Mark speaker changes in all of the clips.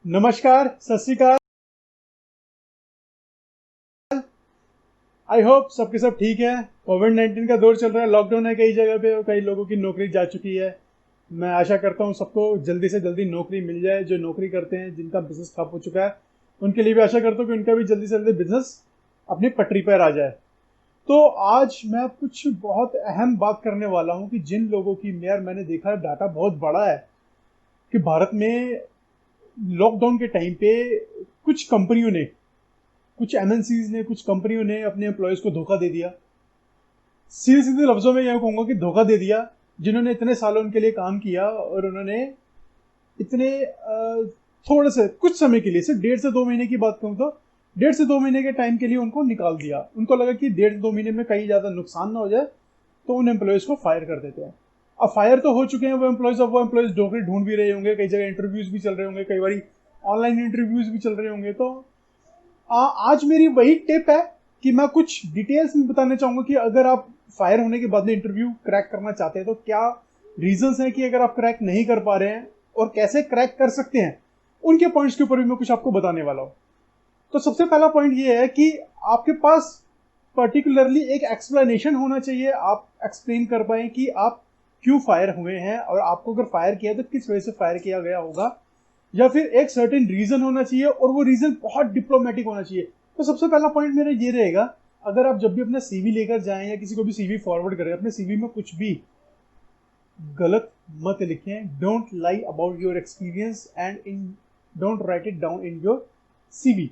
Speaker 1: नमस्कार, सत श्री अकाल। आई होप सबके सब ठीक है। कोविड-19 का दौर चल रहा है, लॉकडाउन है कई जगह पे और कई लोगों की नौकरी जा चुकी है। मैं आशा करता हूँ सबको जल्दी से जल्दी नौकरी मिल जाए। जो नौकरी करते हैं, जिनका बिजनेस ठप हो चुका है, उनके लिए भी आशा करता हूँ कि उनका भी जल्दी से जल्दी बिजनेस अपनी पटरी पर आ जाए। तो आज मैं कुछ बहुत अहम बात करने वाला हूँ कि जिन लोगों की मैंने देखा है डाटा बहुत बड़ा है कि भारत में लॉकडाउन के टाइम पे कुछ कंपनियों ने, कुछ एमएनसीज ने, कुछ कंपनियों ने अपने एम्प्लॉयज को धोखा दे दिया। सीधे सीधे लफ्जों में यह कहूंगा कि धोखा दे दिया। जिन्होंने इतने सालों उनके लिए काम किया और उन्होंने इतने थोड़े से कुछ समय के लिए, सिर्फ 1.5 से 2 महीने की बात कहूँ तो 1.5 से 2 महीने के टाइम के लिए उनको निकाल दिया। उनको लगा कि 1.5 से 2 महीने में कहीं ज्यादा नुकसान ना हो जाए, तो उन एम्प्लॉयज को फायर कर देते हैं। अब फायर तो हो चुके हैं वो एम्प्लॉयज, अब वो एम्प्लॉयज नौकरी ढूंढ भी रहे होंगे, कई जगह इंटरव्यूज भी चल रहे होंगे, कई बार ऑनलाइन इंटरव्यूज भी चल रहे होंगे। तो आज मेरी वही टिप है कि मैं कुछ डिटेल्स में बताना चाहूंगा कि अगर आप फायर होने के बाद में इंटरव्यू क्रैक करना चाहते हैं तो क्या रीजंस हैं कि अगर आप क्रैक नहीं कर पा रहे हैं और कैसे क्रैक कर सकते हैं, उनके पॉइंट्स के ऊपर भी मैं कुछ आपको बताने वाला हूं। तो सबसे पहला पॉइंट ये है कि आपके पास पर्टिकुलरली एक एक्सप्लेनेशन होना चाहिए। आप एक्सप्लेन कर पाए कि आप क्यों फायर हुए हैं और आपको अगर फायर किया तो किस वजह से फायर किया गया होगा, या फिर एक सर्टेन रीजन होना चाहिए और वो रीजन बहुत डिप्लोमेटिक होना चाहिए। तो सबसे पहला पॉइंट मेरा ये रहेगा, अगर आप जब भी अपना सीवी लेकर जाएं या किसी को भी सीवी फॉरवर्ड करें, अपने सीवी में कुछ भी गलत मत लिखें। Don't lie about your experience and in don't write it down in your CV.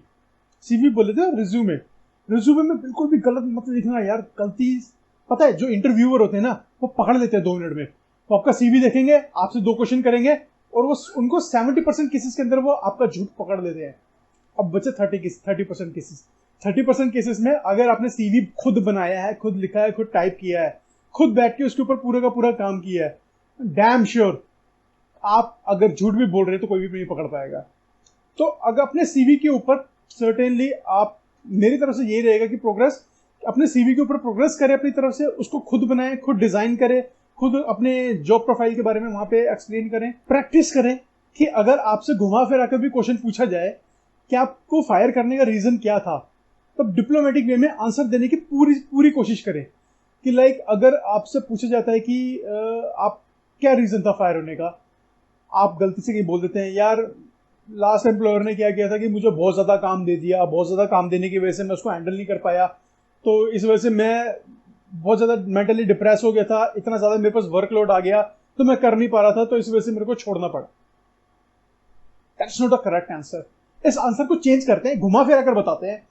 Speaker 1: CV बोले थे रिज्यूमे, रिज्यूमे में बिल्कुल भी गलत मत लिखना यार। गलती पता है, जो इंटरव्यूअर होते हैं ना, वो पकड़ लेते हैं 2 मिनट में। वो आपका सीवी देखेंगे, आपसे 2 क्वेश्चन करेंगे और वो उनको 70% केसेस के अंदर वो आपका झूठ पकड़ लेते हैं। अब बचे 30% केसेस। 30% केसेस में अगर आपने सीवी खुद बनाया है, खुद लिखा है, खुद टाइप किया है, खुद बैठ के उसके ऊपर पूरा का पूरा काम किया है, डैम श्योर आप अगर झूठ भी बोल रहे हैं तो कोई भी नहीं पकड़ पाएगा। तो अगर अपने सीवी के ऊपर सर्टेनली आप, मेरी तरफ से यही रहेगा कि प्रोग्रेस, अपने सीवी के ऊपर प्रोग्रेस करें अपनी तरफ से, उसको खुद बनाएं, खुद डिजाइन करें, खुद अपने जॉब प्रोफाइल के बारे में वहां पे एक्सप्लेन करें, प्रैक्टिस करें कि अगर आपसे घुमा फिरा कर भी क्वेश्चन पूछा जाए कि आपको फायर करने का रीजन क्या था, तो डिप्लोमेटिक वे में आंसर देने की पूरी पूरी कोशिश करें। कि लाइक अगर आपसे पूछा जाता है कि आप क्या रीजन था फायर होने का, आप गलती से कहीं बोल देते हैं यार लास्ट एम्प्लॉयर ने क्या किया था कि मुझे बहुत ज्यादा काम दे दिया, बहुत ज्यादा काम देने की वजह से मैं उसको हैंडल नहीं कर पाया, तो इस वजह से मैं बहुत ज्यादा मेंटली डिप्रेस हो गया था, इतना ज्यादा मेरे पास वर्कलोड आ गया तो मैं कर नहीं पा रहा था, तो इस वजह से मेरे को छोड़ना पड़ा। That's not a correct answer. इस आंसर को चेंज करते हैं, घुमा फिरा कर बताते हैं।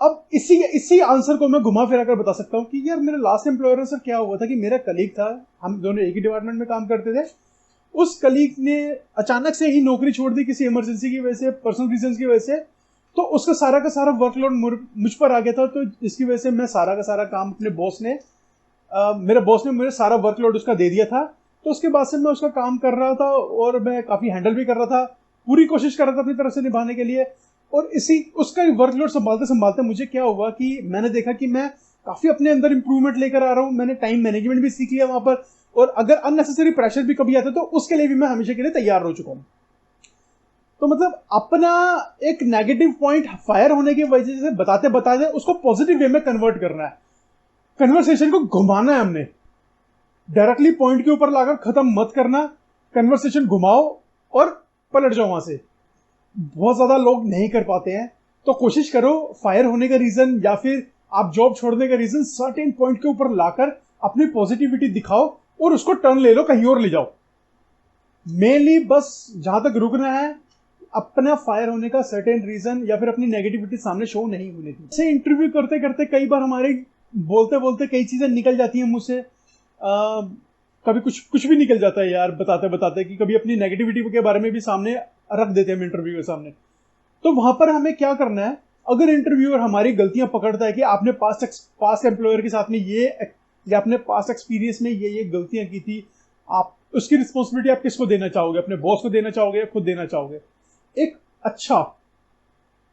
Speaker 1: अब इसी इसी आंसर को मैं घुमा फिरा कर बता सकता हूँ कि यार मेरे लास्ट एम्प्लॉयर से क्या हुआ था कि मेरा कलीग था, हम दोनों एक ही डिपार्टमेंट में काम करते थे। उस कलीग ने अचानक से ही नौकरी छोड़ दी किसी इमरजेंसी की वजह से, पर्सनल रीजन की वजह से। तो उसका सारा वर्कलोड मुझ पर आ गया था, तो इसकी वजह से मैं सारा का सारा काम अपने बॉस ने, मेरे बॉस ने मुझे सारा वर्कलोड उसका दे दिया था। तो उसके बाद से मैं उसका काम कर रहा था और मैं काफी हैंडल भी कर रहा था, पूरी कोशिश कर रहा था अपनी तरफ से निभाने के लिए। और इसी उसका वर्कलोड संभालते संभालते मुझे क्या हुआ कि मैंने देखा कि मैं काफी अपने अंदर इंप्रूवमेंट लेकर आ रहा हूँ। मैंने टाइम मैनेजमेंट भी सीख लिया वहां पर, और अगर अननेसेसरी प्रेशर भी कभी आता तो उसके लिए भी मैं हमेशा के लिए तैयार हो चुका हूं। तो मतलब अपना एक नेगेटिव पॉइंट फायर होने की वजह से बताते बताते उसको पॉजिटिव वे में कन्वर्ट करना है। कन्वर्सेशन को घुमाना है हमने, डायरेक्टली पॉइंट के ऊपर लाकर खत्म मत करना। कन्वर्सेशन घुमाओ और पलट जाओ वहां से। बहुत ज्यादा लोग नहीं कर पाते हैं, तो कोशिश करो फायर होने का रीजन या फिर आप जॉब छोड़ने का रीजन सर्टेन पॉइंट के ऊपर लाकर अपनी पॉजिटिविटी दिखाओ और उसको टर्न ले लो, कहीं और ले जाओ। मेनली बस जहां तक रुकना है, अपना फायर होने का सर्टेन रीजन या फिर अपनी नेगेटिविटी सामने शो नहीं होने दी। ऐसे इंटरव्यू करते करते कई बार हमारे बोलते बोलते कई चीजें निकल जाती हैं मुझसे। कभी कुछ कुछ भी निकल जाता है यार, बताते बताते कि कभी अपनी नेगेटिविटी के बारे में भी सामने रख देते हैं हम इंटरव्यू के सामने। तो वहां पर हमें क्या करना है, अगर इंटरव्यूअर हमारी गलतियां पकड़ता है कि आपने पास्ट एम्प्लॉयर के साथ में ये, या आपने पास्ट एक्सपीरियंस में ये गलतियां की थी, आप उसकी रिस्पॉन्सिबिलिटी आप किसको देना चाहोगे, अपने बॉस को देना चाहोगे या खुद देना चाहोगे? एक अच्छा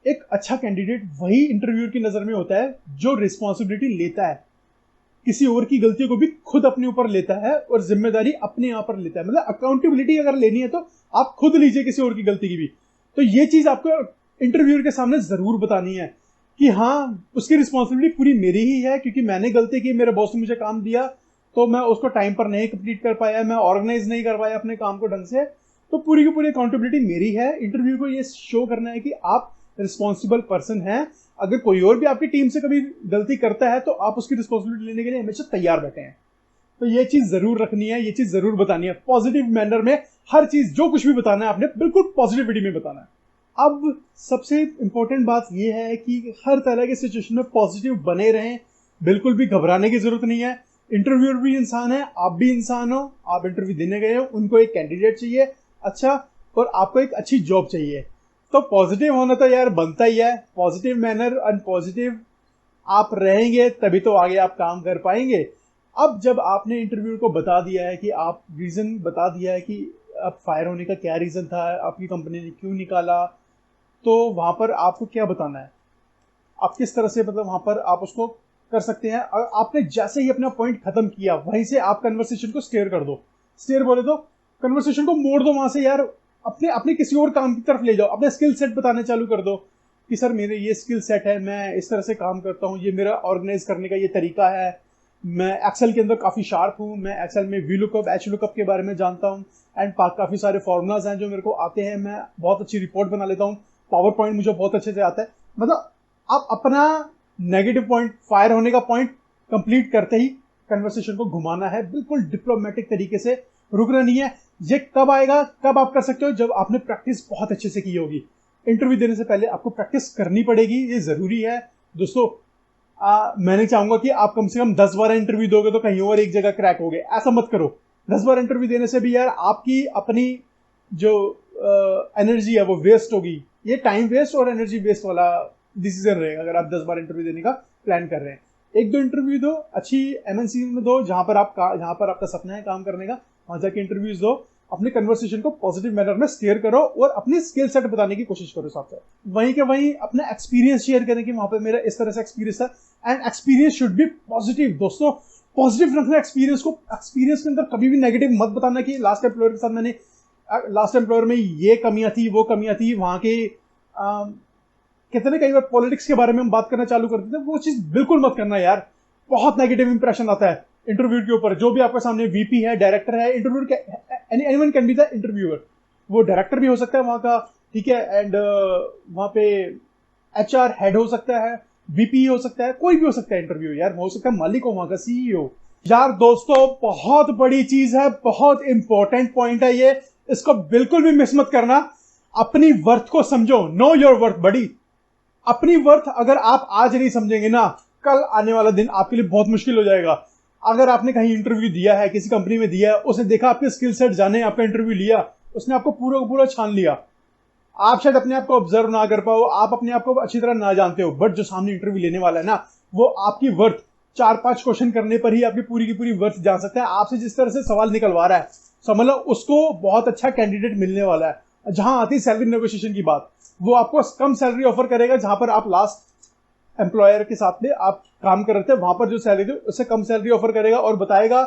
Speaker 1: एक अच्छा कैंडिडेट वही इंटरव्यूअर की नजर में होता है जो रिस्पॉन्सिबिलिटी लेता है, किसी और की गलतियों को भी खुद अपने ऊपर लेता है और जिम्मेदारी अपने आप पर लेता है। मतलब अकाउंटेबिलिटी अगर लेनी है तो आप खुद लीजिए किसी और की गलती की भी। तो ये चीज आपको इंटरव्यूअर के सामने जरूर बतानी है कि हाँ उसकी रिस्पॉन्सिबिलिटी पूरी मेरी ही है, क्योंकि मैंने गलती की, मेरे बॉस ने मुझे काम दिया तो मैं उसको टाइम पर नहीं कंप्लीट कर पाया, मैं ऑर्गेनाइज नहीं कर पाया अपने काम को ढंग से, तो पूरी की पूरी अकाउंटेबिलिटी मेरी है। इंटरव्यू को ये शो करना है कि आप रिस्पॉन्सिबल पर्सन हैं। अगर कोई और भी आपकी टीम से कभी गलती करता है तो आप उसकी रिस्पॉन्सिबिलिटी लेने के लिए हमेशा तैयार बैठे हैं। तो ये चीज जरूर रखनी है, ये चीज जरूर बतानी है। पॉजिटिव मैनर में हर चीज, जो कुछ भी बताना है आपने बिल्कुल पॉजिटिविटी में बताना है। अब सबसे इंपॉर्टेंट बात यह है कि हर तरह के सिचुएशन में पॉजिटिव बने रहें, बिल्कुल भी घबराने की जरूरत नहीं है। इंटरव्यूअर भी इंसान है, आप भी इंसान हो, आप इंटरव्यू देने गए हो, उनको एक कैंडिडेट चाहिए अच्छा, और आपको एक अच्छी जॉब चाहिए। तो पॉजिटिव होना तो यार बनता ही है। पॉजिटिव मैनर एंड पॉजिटिव आप रहेंगे तभी तो आगे आप काम कर पाएंगे। अब जब आपने इंटरव्यू को बता दिया है कि आप रीजन बता दिया है कि आप फायर होने का क्या रीजन था, आपकी कंपनी ने क्यों निकाला, तो वहां पर आपको क्या बताना है, आप किस तरह से मतलब वहां पर आप उसको कर सकते हैं। और आपने जैसे ही अपना पॉइंट खत्म किया वहीं से आप कन्वर्सेशन को स्टेयर कर दो। स्टेयर बोले तो कन्वर्सेशन को मोड़ दो वहां से यार, अपने अपने किसी और काम की तरफ ले जाओ, अपने स्किल सेट बताने चालू कर दो कि सर मेरे ये स्किल सेट है, मैं इस तरह से काम करता हूँ, ये मेरा ऑर्गेनाइज करने का ये तरीका है, मैं एक्सेल के अंदर काफ़ी शार्प हूँ, मैं एक्सेल में वी लुकअप एच लुकअप के बारे में जानता हूँ, एंड काफ़ी सारे फॉर्मूलाज हैं जो मेरे को आते हैं, मैं बहुत अच्छी रिपोर्ट बना लेता हूँ, पावर पॉइंट मुझे बहुत अच्छे से आता है। मतलब आप अपना नेगेटिव पॉइंट, फायर होने का पॉइंट कंप्लीट करते ही कन्वर्सेशन को घुमाना है, बिल्कुल डिप्लोमेटिक तरीके से, रुकना नहीं है। ये कब आएगा, कब आप कर सकते हो, जब आपने प्रैक्टिस बहुत अच्छे से की होगी। इंटरव्यू देने से पहले आपको प्रैक्टिस करनी पड़ेगी, ये जरूरी है दोस्तों। मैं नहीं चाहूंगा कि आप कम से कम 10-12 इंटरव्यू दोगे तो कहीं और एक जगह क्रैक हो गए, ऐसा मत करो। 10-12 इंटरव्यू देने से भी यार आपकी अपनी जो एनर्जी है वो वेस्ट होगी। ये टाइम वेस्ट और एनर्जी वेस्ट वाला डिसीजन रहेगा अगर आप 10-12 इंटरव्यू देने का प्लान कर रहे हैं। 1-2 इंटरव्यू दो, अच्छी एमएनसी में दो, जहां पर आपका सपना है काम करने का, वहां जाके इंटरव्यूज दो, अपने कन्वर्सेशन को पॉजिटिव मैनर में स्टीयर करो और अपनी स्किल सेट बताने की कोशिश करो साथ साथ। वहीं के वहीं अपना एक्सपीरियंस शेयर करें कि वहां पे मेरा इस तरह से एक्सपीरियंस था, and experience should be positive दोस्तों। पॉजिटिव रखना एक्सपीरियंस को, एक्सपीरियंस के अंदर कभी भी नेगेटिव मत बताना कि लास्ट एम्प्लॉयर के साथ मैंने, लास्ट एम्प्लॉयर में ये कमियां थी, वो कमियां थी, वहां के कितने कई बार पॉलिटिक्स के बारे में हम बात करना चालू करते थे, वो चीज बिल्कुल मत करना यार, बहुत नेगेटिव इंप्रेशन आता है इंटरव्यू के ऊपर। जो भी आपके सामने वीपी है, डायरेक्टर है, interview anyone can be the interviewer, वो डायरेक्टर भी हो सकता है वहां का, ठीक है, एंड वहां पे एचआर हेड हो सकता है, वीपी हो सकता है, कोई भी हो सकता है इंटरव्यू यार, हो सकता है मालिक हो वहां का, सीईओ। यार दोस्तों बहुत बड़ी चीज है, बहुत इंपॉर्टेंट पॉइंट है ये, इसको बिल्कुल भी मिस मत करना। अपनी वर्थ को समझो, नो योर वर्थ बड़ी। अपनी वर्थ अगर आप आज नहीं समझेंगे ना, कल आने वाला दिन आपके लिए बहुत मुश्किल हो जाएगा। अगर आपने कहीं इंटरव्यू दिया है, किसी कंपनी में दिया है, उसने देखा आपके स्किल सेट जाने, आपका इंटरव्यू लिया, उसने आपको पूरा पूरा छान लिया, आप शायद अपने आप को ऑब्जर्व ना कर पाओ, आप अपने आप को अच्छी तरह ना जानते हो, बट जो सामने इंटरव्यू लेने वाला है ना, वो आपकी वर्थ 4-5 क्वेश्चन करने पर ही आपकी पूरी की पूरी वर्थ जान सकता है। आपसे जिस तरह से सवाल निकलवा रहा है, समझ लो उसको बहुत अच्छा कैंडिडेट मिलने वाला है। जहां आती है सैलरी नेगोशिएशन की बात, वो आपको कम सैलरी ऑफर करेगा, जहां पर आप लास्ट एम्प्लॉयर के साथ में आप काम कर रहे थे, वहां पर जो सैलरी थी उससे कम सैलरी ऑफर करेगा और बताएगा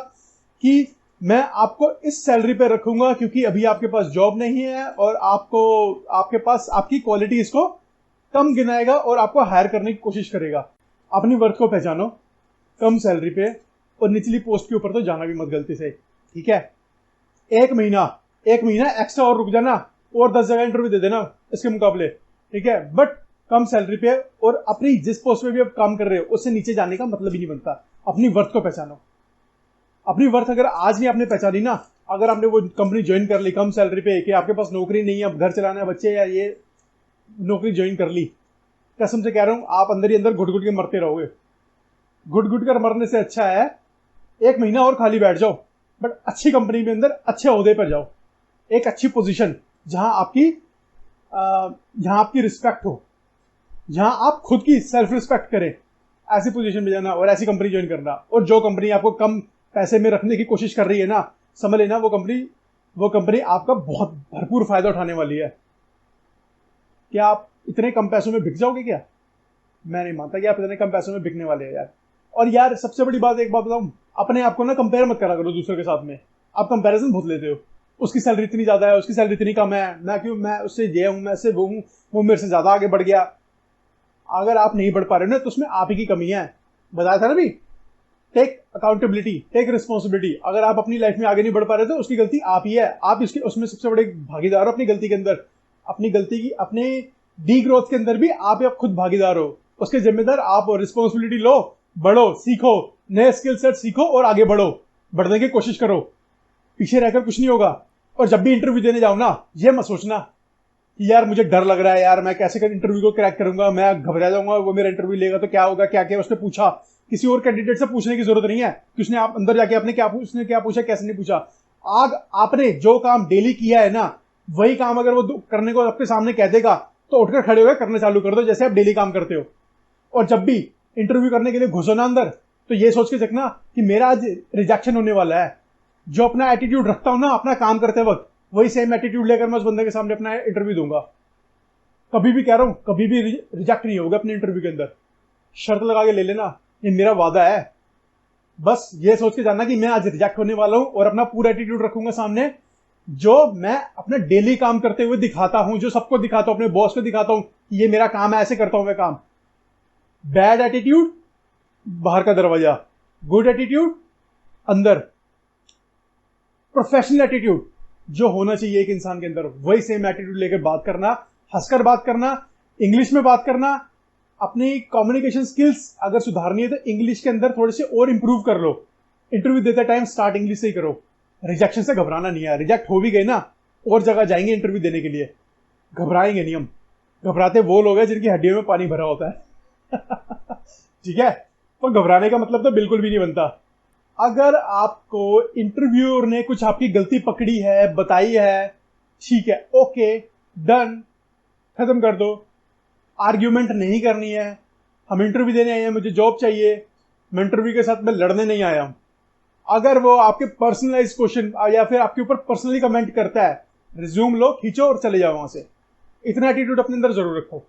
Speaker 1: कि मैं आपको इस सैलरी पे रखूंगा क्योंकि अभी आपके पास जॉब नहीं है और आपको, आपके पास आपकी क्वालिटी इसको कम गिनाएगा और आपको हायर करने की कोशिश करेगा। अपनी वर्थ को पहचानो, कम सैलरी पे और निचली पोस्ट के ऊपर तो जाना भी मत गलती से, ठीक है। एक महीना एक्स्ट्रा और रुक जाना और 10 जगह इंटरव्यू दे देना इसके मुकाबले, ठीक है, बट कम सैलरी पे और अपनी जिस पोस्ट पे भी आप काम कर रहे हो उससे नीचे जाने का मतलब ही नहीं बनता। अपनी वर्थ को पहचानो। अपनी वर्थ अगर आज नहीं आपने पहचानी ना, अगर आपने वो कंपनी ज्वाइन कर ली कम सैलरी पे कि आपके पास नौकरी नहीं है, अब घर चलाना है बच्चे, या ये नौकरी ज्वाइन कर ली, कसम से कह रहा हूं आप अंदर ही अंदर घुट घुट के मरते रहोगे। घुट घुट कर मरने से अच्छा है 1 महीना और खाली बैठ जाओ, बट अच्छी कंपनी में अंदर अच्छे ओहदे पर जाओ, एक अच्छी पोजीशन जहां आपकी रिस्पेक्ट हो, जहां आप खुद की सेल्फ रिस्पेक्ट करें, ऐसी पोजीशन में जाना और ऐसी कंपनी ज्वाइन करना। और जो कंपनी आपको कम पैसे में रखने की कोशिश कर रही है ना, समझ लेना वो कंपनी आपका बहुत भरपूर फायदा उठाने वाली है। क्या आप इतने कम पैसों में बिक जाओगे क्या? मैं नहीं मानता कि आप इतने कम पैसों में बिकने वाले हैं यार। और यार सबसे बड़ी बात, एक बात बताऊं, अपने आप को ना कंपेयर मत करा करो दूसरों के साथ में, आप कंपैरिजन बहुत लेते हो। उसकी सैलरी इतनी ज़्यादा है, उसकी सैलरी इतनी कम है, मैं उससे ये हूँ, मैं उससे वो हूँ, वो मेरे से ज़्यादा आगे बढ़ गया। अगर आप नहीं बढ़ पा रहे हो ना तो उसमें आप ही की कमी है। बताया था ना भी, टेक अकाउंटेबिलिटी, टेक रिस्पॉन्सिबिलिटी। अगर आप अपनी लाइफ में आगे नहीं बढ़ पा रहे तो उसकी गलती आप ही है, आप इसके उसमें सबसे बड़े भागीदार हो अपनी गलती के अंदर। अपनी गलती की, अपने डी ग्रोथ के अंदर भी आप ही आप खुद भागीदार हो, उसके जिम्मेदार आप हो। रिस्पॉन्सिबिलिटी लो, बढ़ो, सीखो, नए स्किल सेट सीखो और आगे बढ़ो, बढ़ने की कोशिश करो। पीछे रहकर कुछ नहीं होगा। और जब भी इंटरव्यू देने जाओ ना, ये मत सोचना कि यार मुझे डर लग रहा है, यार मैं कैसे कर इंटरव्यू को क्रैक करूंगा, मैं घबरा जाऊंगा, वो मेरा इंटरव्यू लेगा तो क्या होगा, क्या क्या उसने पूछा। किसी और कैंडिडेट से पूछने की जरूरत नहीं है कि उसने आप अंदर जाके आपने क्या उसने क्या पूछा, कैसे नहीं पूछा। आग आपने जो काम डेली किया है ना, वही काम अगर वो करने को आपके सामने कह देगा तो उठकर खड़े होकर करना चालू कर दो, जैसे आप डेली काम करते हो। और जब भी इंटरव्यू करने के लिए घुसो ना अंदर, तो ये सोच के चखना कि मेरा आज रिजेक्शन होने वाला है। जो अपना एटीट्यूड रखता हूं ना अपना काम करते वक्त, वही सेम एटीट्यूड लेकर मैं उस बंदे के सामने अपना इंटरव्यू दूंगा। कभी भी कह रहा हूं, कभी भी रिजेक्ट नहीं होगा अपने इंटरव्यू के अंदर। शर्त लगा के ले लेना, ये मेरा वादा है। बस ये सोच के जानना कि मैं आज रिजेक्ट होने वाला हूं और अपना पूरा एटीट्यूड रखूंगा सामने, जो मैं अपना डेली काम करते हुए दिखाता हूं, जो सबको दिखाता हूं, अपने बॉस को दिखाता हूं कि ये मेरा काम है, ऐसे करता हूं मैं काम। बैड एटीट्यूड बाहर का दरवाजा, गुड एटीट्यूड अंदर। प्रोफेशनल एटीट्यूड जो होना चाहिए एक इंसान के अंदर, वही सेम एटीट्यूड लेकर बात करना, हंसकर बात करना, इंग्लिश में बात करना। अपनी कम्युनिकेशन स्किल्स अगर सुधारनी है तो इंग्लिश के अंदर थोड़े से और इंप्रूव कर लो। इंटरव्यू देते टाइम स्टार्ट इंग्लिश से ही करो। रिजेक्शन से घबराना नहीं है, रिजेक्ट हो भी गए ना और जगह जाएंगे इंटरव्यू देने के लिए, घबराएंगे नहीं हम। घबराते वो लोग हैं जिनकी हड्डियों में पानी भरा होता है। ठीक है, तो घबराने का मतलब तो बिल्कुल भी नहीं बनता। अगर आपको इंटरव्यूअर ने कुछ आपकी गलती पकड़ी है, बताई है, ठीक है, ओके, डन, खत्म कर दो। आर्ग्यूमेंट नहीं करनी है। हम इंटरव्यू देने आए हैं, मुझे जॉब चाहिए, मैं इंटरव्यू के साथ मैं लड़ने नहीं आया हूं। अगर वो आपके पर्सनलाइज क्वेश्चन या फिर आपके ऊपर पर्सनली कमेंट करता है, रिज्यूम लो, खींचो और चले जाओ वहां से। इतना एटीट्यूड अपने अंदर जरूर रखो,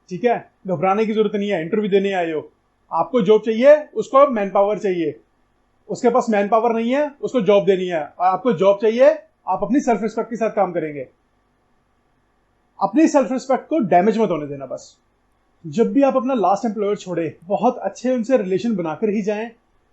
Speaker 1: ठीक है। घबराने की जरूरत नहीं है, इंटरव्यू देने आए हो, आपको जॉब चाहिए, उसको मैन पावर चाहिए। उसके पास मैन पावर नहीं है, उसको जॉब देनी है। और आपको जॉब चाहिए, आप अपनी सेल्फ रिस्पेक्ट के साथ काम करेंगे। अपनी सेल्फ रिस्पेक्ट को डैमेज मत होने देना। बस जब भी आप अपना लास्ट एम्प्लॉयर छोड़े, बहुत अच्छे उनसे रिलेशन बनाकर ही जाएं।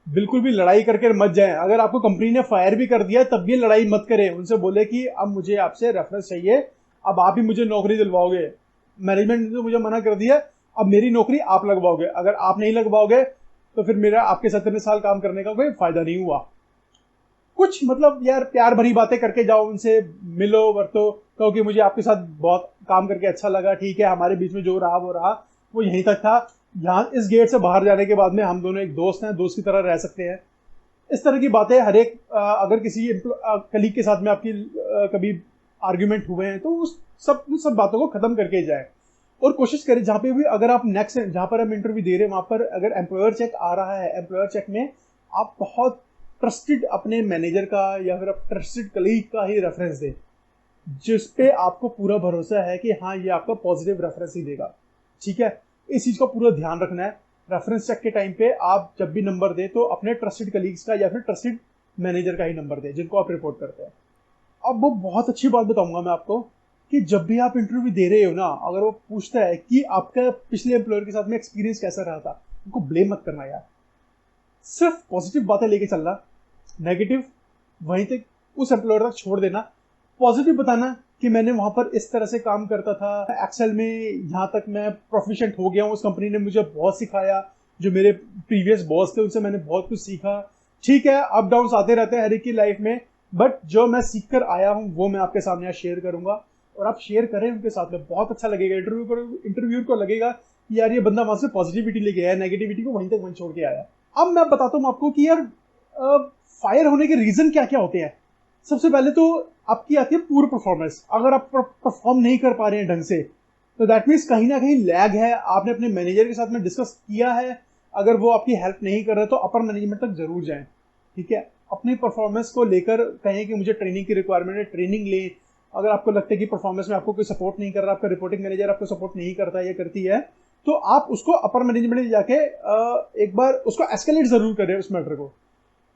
Speaker 1: बिल्कुल भी लड़ाई करके मत जाएं। अगर आपको कंपनी ने फायर भी कर दिया तब भी लड़ाई मत करें। उनसे बोले कि अब मुझे आपसे रेफरेंस चाहिए, अब आप ही मुझे नौकरी दिलवाओगे, मैनेजमेंट ने तो मुझे मना कर दिया, अब मेरी नौकरी आप लगवाओगे। अगर आप नहीं लगवाओगे तो फिर मेरा आपके साथ इतने साल काम करने का कोई फायदा नहीं हुआ। कुछ मतलब यार प्यार भरी बातें करके जाओ, उनसे मिलो वर्तो, कहो कि मुझे आपके साथ बहुत काम करके अच्छा लगा, ठीक है, हमारे बीच में जो रहा वो रहा, वो यहीं तक था। यहाँ इस गेट से बाहर जाने के बाद में हम दोनों एक दोस्त हैं, दोस्त की तरह रह सकते हैं। इस तरह की बातें हर एक अगर किसी कलीग के साथ में आपकी कभी आर्ग्यूमेंट हुए हैं तो उस सब बातों को खत्म करके जाए। और कोशिश करें जहाँ पे भी, अगर आप नेक्स्ट जहाँ पर हम इंटरव्यू दे रहे हैं वहां पर अगर एम्प्लॉयर चेक आ रहा है, एम्प्लॉयर चेक में आप बहुत ट्रस्टेड अपने मैनेजर का या फिर ट्रस्टेड कलीग का ही रेफरेंस दें, जिसपे आपको पूरा भरोसा है कि हाँ ये आपका पॉजिटिव रेफरेंस ही देगा। ठीक है, इस चीज का पूरा ध्यान रखना है। रेफरेंस चेक के टाइम पे आप जब भी नंबर दें तो अपने ट्रस्टेड कलीग्स का या फिर ट्रस्टेड मैनेजर का ही नंबर दें जिनको आप रिपोर्ट करते हैं। अब वो बहुत अच्छी बात बताऊंगा मैं आपको कि जब भी आप इंटरव्यू दे रहे हो ना, अगर वो पूछता है कि आपका पिछले एम्प्लॉयर के साथ में एक्सपीरियंस कैसा रहा था, उनको ब्लेम मत करना यार, सिर्फ पॉजिटिव बातें लेके चलना, नेगेटिव वहीं तक उस एम्प्लॉयर तक छोड़ देना। पॉजिटिव बताना कि मैंने वहां पर इस तरह से काम करता था, एक्सेल में यहाँ तक मैं प्रोफिशिएंट हो गया हूँ, उस कंपनी ने मुझे बहुत सिखाया, जो मेरे प्रीवियस बॉस थे उनसे मैंने बहुत कुछ सीखा। ठीक है, अप डाउन आते रहते हैं हर एक की लाइफ में, बट जो मैं सीख कर आया हूँ वो मैं आपके सामने शेयर करूंगा और आप शेयर करें उनके साथ में, बहुत अच्छा लगेगा। इंटरव्यू को लगेगा कि यार ये बंदा वहां से पॉजिटिविटी लेके आया, नेगेटिविटी को वहीं तक वहीं छोड़ के आया। अब मैं बताता हूँ आपको कि यार फायर होने के रीजन क्या क्या होते हैं। सबसे पहले तो आपकी आती है पूर परफॉर्मेंस। अगर आप परफॉर्म नहीं कर पा रहे हैं ढंग से तो दैट मीन्स कहीं ना कहीं लैग है, आपने अपने मैनेजर के साथ में डिस्कस किया है, अगर वो आपकी हेल्प नहीं कर रहे तो अपर मैनेजमेंट तक जरूर जाएं। ठीक है, अपनी परफॉर्मेंस को लेकर कहें कि मुझे ट्रेनिंग की रिक्वायरमेंट है, ट्रेनिंग ले। अगर आपको लगता है कि परफॉर्मेंस में आपको कोई सपोर्ट नहीं कर रहा, आपका रिपोर्टिंग मैनेजर आपको सपोर्ट नहीं करता या करती है, तो आप उसको अपर मैनेजमेंट में जाके एक बार उसको एस्केलेट जरूर करें उस मैटर को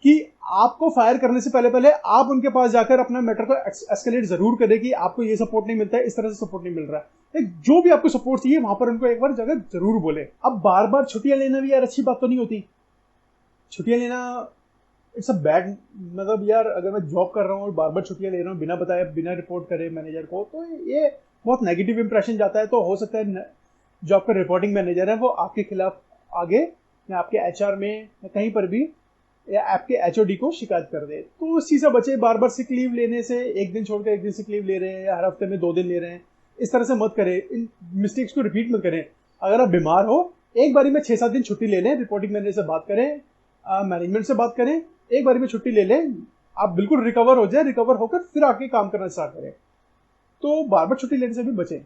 Speaker 1: कि आपको फायर करने से पहले पहले आप उनके पास जाकर अपना मैटर को एस्केलेट जरूर करें कि आपको ये सपोर्ट नहीं मिलता है, इस तरह से सपोर्ट नहीं मिल रहा है, जो भी आपको सपोर्ट चाहिए वहां पर उनको एक बार जाकर जरूर बोले। अब बार बार छुट्टियां लेना भी यार अच्छी बात तो नहीं होती। छुट्टियां लेना इट्स अ बैड, मतलब यार अगर मैं जॉब कर रहा हूँ और बार बार छुट्टियां ले रहा हूँ बिना बताए, बिना रिपोर्ट करे मैनेजर को, तो ये बहुत नेगेटिव इंप्रेशन जाता है। तो हो सकता है जो आपका रिपोर्टिंग मैनेजर है वो आपके खिलाफ आगे या आपके एचआर में या कहीं पर भी या आपके एचओडी को शिकायत कर दे। तो उस चीज से बचे। बार बार सिक लीव लेने से, एक दिन छोड़कर एक दिन सिक लीव ले रहे हैं या हर हफ्ते में 2 दिन ले रहे हैं, इस तरह से मत करें। इन मिस्टेक्स को रिपीट मत करें। अगर आप बीमार हो एक बारी में 6-7 दिन छुट्टी ले लें, रिपोर्टिंग मैनेजर से बात करें, मैनेजमेंट से बात करें, एक बारी में छुट्टी ले लें, आप बिल्कुल रिकवर हो जाए, रिकवर होकर फिर आके काम करना स्टार्ट करें। तो बार बार छुट्टी लेने से भी बचें।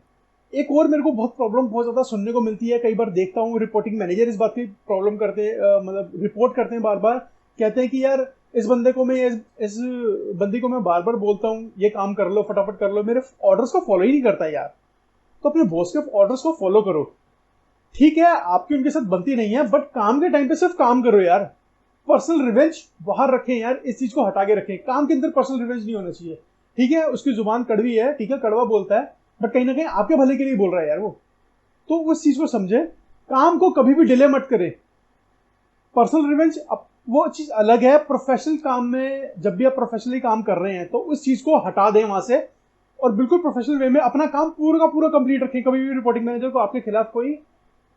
Speaker 1: एक और मेरे को बहुत प्रॉब्लम बहुत ज्यादा सुनने को मिलती है, कई बार देखता हूँ रिपोर्टिंग मैनेजर इस बात की प्रॉब्लम करते हैं, मतलब रिपोर्ट करते हैं, बार बार कहते हैं कि यार इस बंदे को मैं इस बंदी को मैं बार बार बोलता हूँ ये काम कर लो, फटाफट कर लो, मेरे ऑर्डर्स को फॉलो ही नहीं करता यार। तो अपने बॉस के ऑर्डर्स को फॉलो करो। ठीक है आपकी उनके साथ बनती नहीं है, बट काम के टाइम पे सिर्फ काम करो यार। पर्सनल रिवेंज बाहर रखें यार, इस चीज को हटा के रखें। काम के अंदर पर्सनल रिवेंज नहीं होना चाहिए। ठीक है उसकी जुबान कड़वी है, ठीक है कड़वा बोलता है, बट कहीं ना कहीं आपके भले के लिए बोल रहा है यार वो। तो उस चीज को समझे, काम को कभी भी डिले मत करे। पर्सनल रिवेंज वो चीज अलग है। प्रोफेशनल काम में जब भी आप प्रोफेशनली काम कर रहे हैं तो उस चीज को हटा दें वहां से और बिल्कुल प्रोफेशनल वे में अपना काम पूरा का पूरा कंप्लीट रखें। कभी भी रिपोर्टिंग मैनेजर को आपके खिलाफ कोई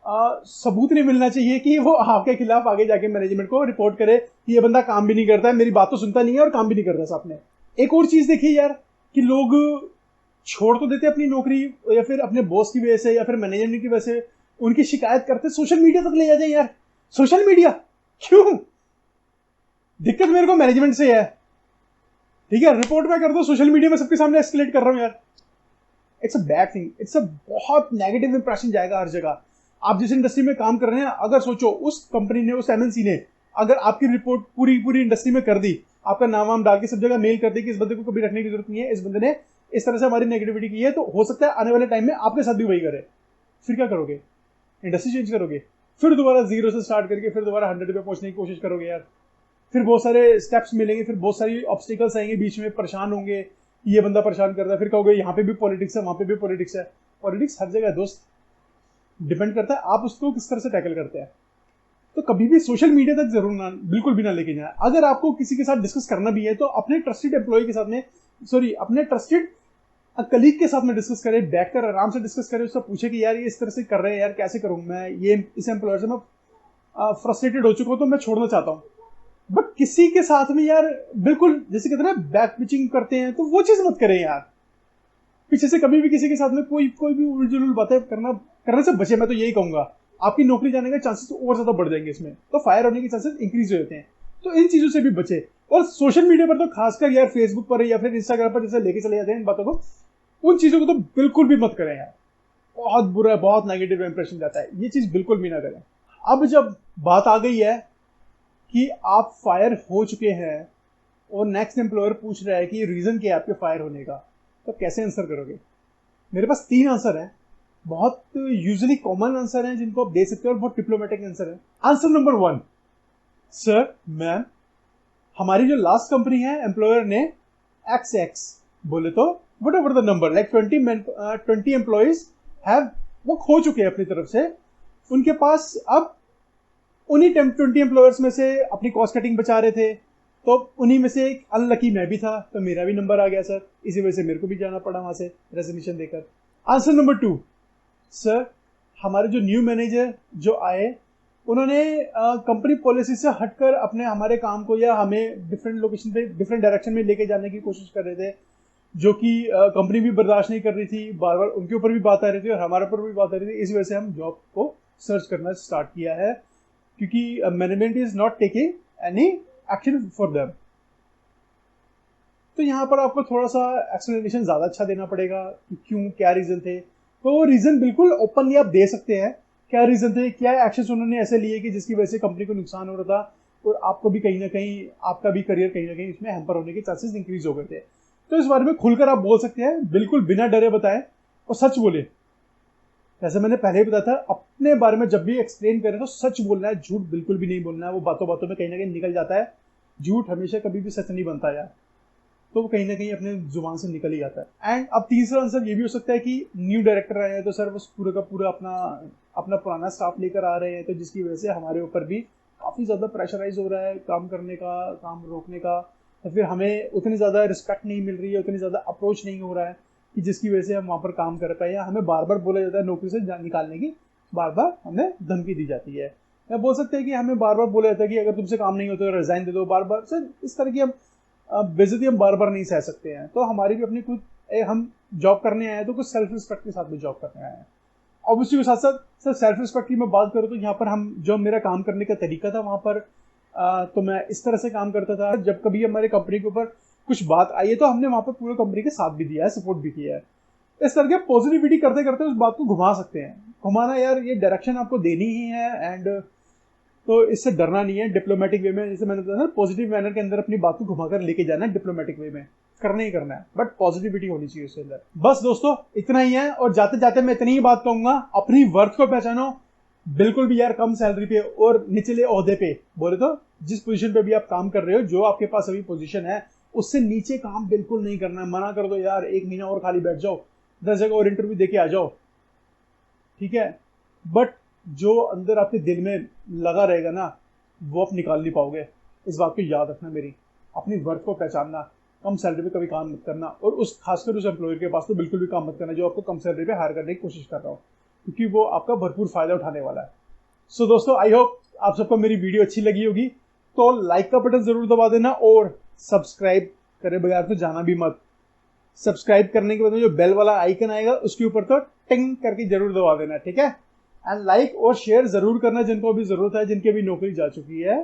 Speaker 1: सबूत नहीं मिलना चाहिए कि वो आपके खिलाफ आगे जाके मैनेजमेंट को रिपोर्ट करे कि ये बंदा काम भी नहीं करता है, मेरी बात तो सुनता नहीं है और काम भी नहीं करता साहब ने। एक और चीज देखिए यार कि लोग छोड़ तो देते अपनी नौकरी या फिर अपने बॉस की वजह से या फिर मैनेजमेंट की वजह से, उनकी शिकायत करते सोशल मीडिया तक ले जाते हैं यार। सोशल मीडिया क्यों? दिक्कत मेरे को मैनेजमेंट से है, ठीक है रिपोर्ट मैं कर दो, सोशल मीडिया में सबके सामने एस्केलेट कर रहा हूं यार। It's a bad thing, it's a बहुत नेगेटिव इंप्रेशन जाएगा हर जगह। आप जिस इंडस्ट्री में काम कर रहे हैं, अगर सोचो उस कंपनी ने, उस एमएनसी ने अगर आपकी रिपोर्ट पूरी पूरी इंडस्ट्री में कर दी, आपका नाम वाम डाल के सब जगह मेल कर दी कि इस बंदे को कभी रखने की जरूरत नहीं है, इस बंदे ने इस तरह से हमारी नेगेटिविटी की है, तो हो सकता है आने वाले टाइम में आपके साथ भी वही करे। फिर क्या करोगे? इंडस्ट्री चेंज करोगे? फिर दोबारा जीरो से स्टार्ट करके फिर दोबारा 100 पे पहुंचने की कोशिश करोगे यार। फिर बहुत सारे स्टेप्स मिलेंगे, फिर बहुत सारी ऑब्स्टिकल्स आएंगे बीच में, परेशान होंगे, ये बंदा परेशान कर रहा है, फिर कहोगे यहाँ पे भी पॉलिटिक्स है, वहां पे भी पॉलिटिक्स है। पॉलिटिक्स हर जगह है दोस्त, डिपेंड करता है आप उसको किस तरह से टैकल करते हैं। तो कभी भी सोशल मीडिया तक जरूर ना, बिल्कुल भी ना लेके जाए। अगर आपको किसी के साथ डिस्कस करना भी है तो अपने ट्रस्टेड एम्प्लॉय के साथ में, सॉरी अपने ट्रस्टेड कलीग के साथ में डिस्कस करें, बैठकर आराम से डिस्कस करें, उससे पूछे कि यार ये इस तरह से कर रहे हैं यार, कैसे करूं मैं, ये इस एम्प्लॉयर से मैं फ्रस्ट्रेटेड हो चुका हूं तो मैं छोड़ना चाहता हूं। बट किसी के साथ में यार बिल्कुल जैसे कहते हैं ना बैक पिचिंग करते हैं, तो वो चीज मत करें यार। पीछे से कभी भी किसी के साथ में कोई भी उलझुल बातें करने से बचे। मैं तो यही कहूंगा, आपकी नौकरी जाने के चांसेस और ज्यादा बढ़ जाएंगे इसमें, तो फायर होने के चांसेस इंक्रीज हो जाते हैं। तो इन चीजों से भी बचे। और सोशल मीडिया पर तो खासकर यार फेसबुक पर या फिर इंस्टाग्राम पर जैसे लेके चले जाते हैं इन बातों को, उन चीजों को तो बिल्कुल भी मत करें यार। बहुत बुरा, बहुत नेगेटिव इंप्रेशन जाता है, ये चीज बिल्कुल भी ना करें। अब जब बात आ गई है कि आप फायर हो चुके हैं और नेक्स्ट एम्प्लॉयर पूछ रहा है कि रीजन क्या है आपके फायर होने का, तो कैसे आंसर करोगे? मेरे पास 3 आंसर है, बहुत यूजुअली कॉमन आंसर है जिनको आप दे सकते हो और बहुत डिप्लोमेटिक आंसर है। आंसर नंबर 1, सर मैम हमारी जो लास्ट कंपनी है एम्प्लॉयर ने XX बोले तो what ever the number like 20 employees have, वो खो चुके हैं अपनी तरफ से। उनके पास अब उन्हीं 20 एम्प्लॉयर्स में से अपनी कॉस्ट कटिंग बचा रहे थे, तो उन्हीं में से एक अनलकी मैं भी था, तो मेरा भी नंबर आ गया सर, इसी वजह से मेरे को भी जाना पड़ा वहां से रेजिग्नेशन देकर। आंसर नंबर 2, सर हमारे जो न्यू मैनेजर जो आए उन्होंने कंपनी पॉलिसी से हटकर अपने हमारे काम को या हमें डिफरेंट लोकेशन पे डिफरेंट डायरेक्शन में लेके जाने की कोशिश कर रहे थे, जो कि कंपनी भी बर्दाश्त नहीं कर रही थी। बार बार उनके ऊपर भी बात आ रही थी और हमारे ऊपर भी बात आ रही थी। इस वजह से हम जॉब को सर्च करना स्टार्ट किया है, क्योंकि management is not taking any action for them. तो यहाँ पर आपको थोड़ा सा एक्सप्लेनेशन ज़्यादा अच्छा देना पड़ेगा कि क्यों, क्या रीज़न थे। तो रीज़न बिल्कुल ओपनली आप दे सकते हैं, क्या रीज़न थे, क्या एक्शंस उन्होंने ऐसे लिए कि जिसकी वजह से कंपनी को नुकसान हो रहा था और आपको भी कहीं ना कहीं, आपका भी करियर कहीं ना कहीं इसमें हैम्पर होने के चांसेस इंक्रीज हो गए थे। तो इस बारे में खुलकर आप बोल सकते हैं, बिल्कुल बिना डरे बताएं और सच बोले। जैसे मैंने पहले ही बताया था, अपने बारे में जब भी एक्सप्लेन करें तो सच बोलना है, झूठ बिल्कुल भी नहीं बोलना है। वो बातों बातों में कहीं ना कहीं निकल जाता है, झूठ हमेशा कभी भी सच नहीं बनता यार, तो वो कहीं ना कहीं अपने जुबान से निकल ही जाता है। एंड अब तीसरा आंसर ये भी हो सकता है कि न्यू डायरेक्टर आए हैं तो सर वो पूरा का पूरा अपना अपना पुराना स्टाफ लेकर आ रहे हैं, तो जिसकी वजह से हमारे ऊपर भी काफ़ी ज़्यादा प्रेशराइज हो रहा है काम करने का, काम रोकने का, तो फिर हमें उतनी ज़्यादा रिस्पेक्ट नहीं मिल रही है, उतनी ज़्यादा अप्रोच नहीं हो रहा है कि जिसकी वजह से हम वहाँ पर काम कर पाए, या हमें बार बार बोला जाता है नौकरी से निकालने की, बार बार हमें धमकी दी जाती है, या बोल सकते हैं कि हमें बार बार बोला जाता है कि अगर तुमसे काम नहीं होता तो रिजाइन दे दो, बार बार सर इस तरह की हम बेइज्जती हम बार बार नहीं सह सकते हैं। तो हमारी भी अपनी कुछ हम जॉब करने आए हैं तो कुछ सेल्फ रिस्पेक्ट के साथ भी जॉब करने आए हैं। ऑब्वियसली के साथ साथ सर सेल्फ रिस्पेक्ट की मैं बात करूँ तो यहाँ पर हम जो मेरा काम करने का तरीका था वहाँ पर तो मैं इस तरह से काम करता था, जब कभी हमारे कंपनी के ऊपर कुछ बात आई है तो हमने वहाँ पर पूरे कंपनी के साथ भी दिया है, सपोर्ट भी किया है। इस तरह के पॉजिटिविटी करते करते उस बात को घुमा सकते हैं। घुमाना यार ये डायरेक्शन आपको देनी ही है, एंड तो इससे डरना नहीं है। डिप्लोमेटिक वे में, जैसे मैंने बताया ना, पॉजिटिव मैनर के अंदर अपनी बात को घुमाकर लेके जाना है, डिप्लोमेटिक वे में करना ही करना है, बट पॉजिटिविटी होनी चाहिए उसके अंदर। बस दोस्तों इतना ही है, और जाते जाते मैं इतनी ही बात कहूंगा, अपनी वर्थ को पहचानो। बिल्कुल भी यार कम सैलरी पे और निचले ओहदे पे बोले तो जिस पोजीशन पे भी आप काम कर रहे हो, जो आपके पास अभी पोजीशन है उससे नीचे काम बिल्कुल नहीं करना है। मना कर दो यार, 1 महीना और खाली बैठ जाओ, 10 जगह और इंटरव्यू देके आ जाओ, ठीक है, बट जो अंदर आपके दिल में लगा रहेगा ना वो आप निकाल नहीं पाओगे। इस बात को याद रखना मेरी, अपनी वर्थ को पहचानना, कम सैलरी पे कभी काम मत करना, और उस खासकर उस एम्प्लॉयर के पास तो बिल्कुल भी काम मत करना जो आपको कम सैलरी पे हायर करने की कोशिश कर रहा हो, क्योंकि वो आपका भरपूर फायदा उठाने वाला है। सो दोस्तों आई होप आप सबको मेरी वीडियो अच्छी लगी होगी, तो लाइक का बटन जरूर दबा देना, और सब्सक्राइब करे बगैर तो जाना भी मत। सब्सक्राइब करने के बाद में जो बेल वाला आइकन आएगा उसके ऊपर तो टिंग करके जरूर दबा देना, ठीक है। एंड लाइक और शेयर जरूर करना जिनको अभी जरूरत है, जिनकी अभी नौकरी जा चुकी है।